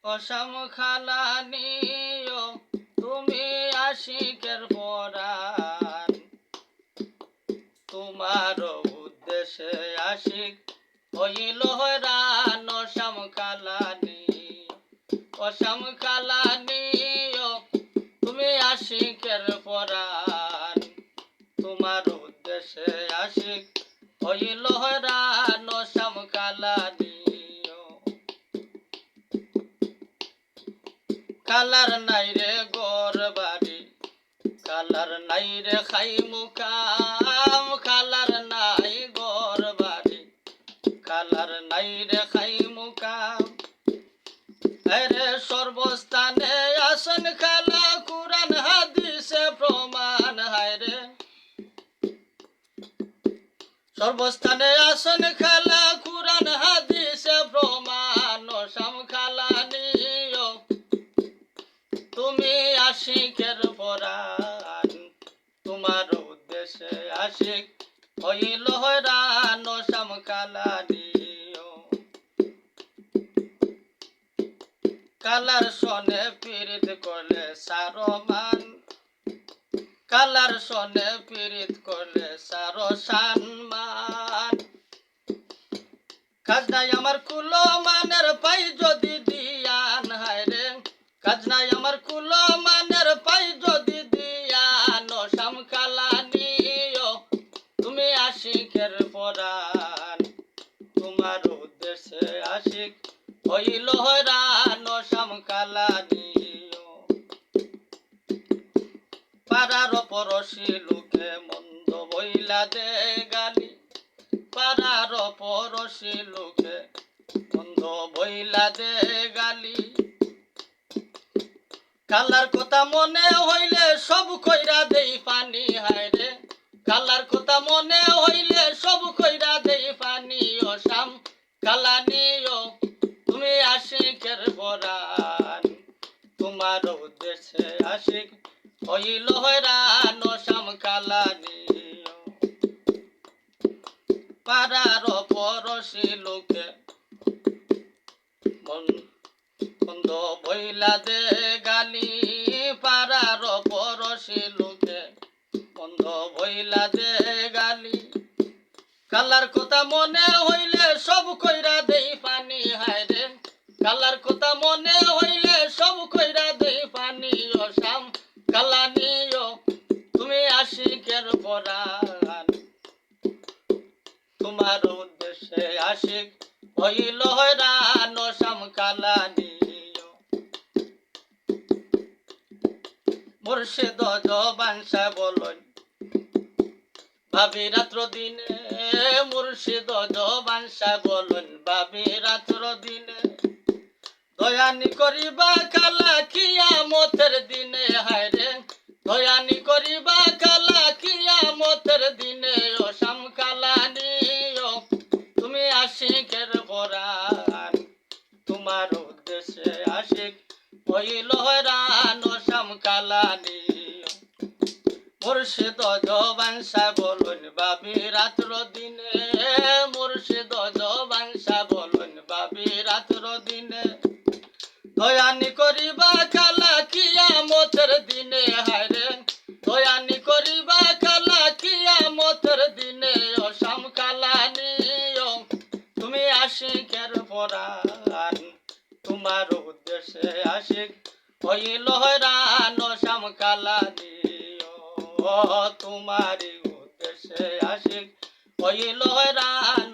Awesome খালানিও তুমি আশিকের পরাণ, তোমার উদ্দেশ্যে আশিক হইল হয়রান। অসাম খালানি, অসাম খালানিও তুমি আশিকের পরাণ, তোমার উদ্দেশ্যে আশিক হইল হয়রান। অসাম খালানি কালার নাই রে গোর বাড়ি, কালার নাই রে খাই মুকাম, কালার নাই গোর বাড়ি, কালার নাই রে খাই মুকাম। আরে সর্বস্থানে আসন খালা, কুরআন হাদিসে প্রমাণ। হায়রে সর্বস্থানে আসন খালা, কুরআন হাদিসে প্রমাণ। অসাম খালানিও তুমি আশিকের পরাণ, তোমার উদ্দেশ্যে আশিক হইল হয়রান। অসাম খালানিও কালার সনে পীড়িত করলে সারমান, কালার সনে পীড়িত করলে সারো সম্মান। কাজ নাই আমার কুলো মানের পাই যদি দিয়ান। হায়রে কাজ নাই আমার কুলো মানের পাই যদি দিয়ান। অসাম খালানিও তুমি আশিকের পরাণ, তোমার উদ্দেশ্যে আশিক হইল হয়রান। অসাম খালানিও পাড়ার পরশি লোকে মন্দ বইলা দে গালি, পাড়ার পরশি লোকে মন্দ বইলা দে গালি। কালার কথা মনে হইলে সব কইরা দেই পানি। হায়রে কালার কথা মনে হইলে সব কইরা দেই পানি। অসাম খালানিও তুমি আশিকের পরাণ, তোমার উদ্দেশ্যে আশিক হইল হয়রান। অসাম খালানিও পাড়ার পরশি লোকে মন্দ বইলা দে গালি, পাড়ার পরশি লোকে মন্দ বইলা দে গালি। কালার কথা মনে হইলে সব কইরা দেই পানি। হায়রে কালার কথা মনে হইলে সব কইরা দেই পানি। অসাম খালানিও তুমি আশিকের পরাণ, তোমার উদ্দেশ্যে আশিক হইল হয়রান। অসাম খালানিও মুর্শিদ জবান শাহ বলেন ভাবি রাত্র দিনে, মুর্শিদ জবান শাহ বলেন ভাবি রাত্র দিনে। দয়ানি করিবা কালা কিয়ামতের দিনে। হায়রে দয়ানি করিবা কালা কিয়ামতের দিনে। অসাম খালানিও তুমি আশিকের পরাণ, তোমার উদ্দেশ্যে আশিক হইল হয়রান। অসাম খালানিও মুর্শিদ জবান শাহ বলেন ভাবি রাত্র দিনে, মুর্শিদ জবান শাহ বলেন ভাবি রাত্র দিনে। দয়ানি করিবা কালা কিয়ামতের দিনে। হায়রে দয়ানি করিবা কালা কিয়ামতের দিনে। অসাম খালানিও তুমি আশিকের পরাণ, তোমার উদ্দেশ্যে আশিক হইল হয়রান। অসাম খালানিও তোমার উদ্দেশ্যে আশিক হইল হয়রান।